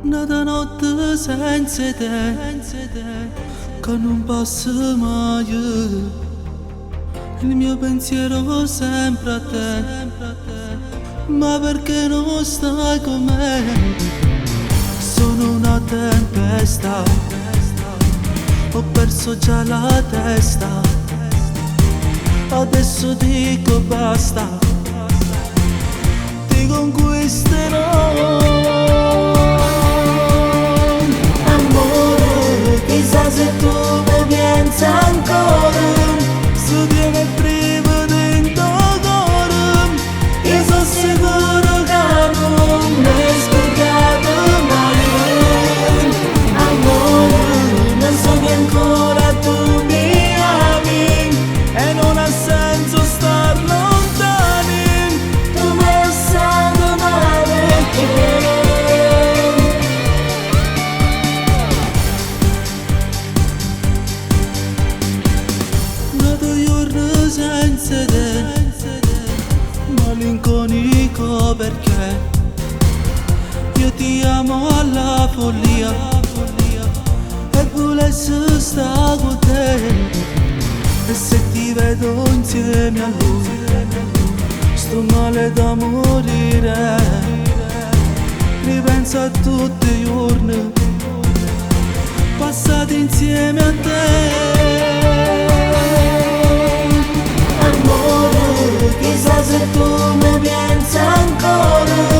Nata notte senza te, che non passa mai. Il mio pensiero sempre a te, ma perché non stai con me? Sono una tempesta, ho perso già la testa. Adesso dico basta, ti conquisterò. Amore, chissà se tu mi pensi ancora, se tieni prima dentro cuore. Io sono sicuro che non mi hai spiegato mai. Amore, non so che ancora tu mi ami e non ha senso star lontani. Tu mi hai lasciato male. Senza te, malinconico perché io ti amo alla follia e volessi stare con te. E se ti vedo insieme a lui sto male da morire. Ripenso a tutti i giorni passati insieme a te. Amore, chissà se tu mi pensi ancora.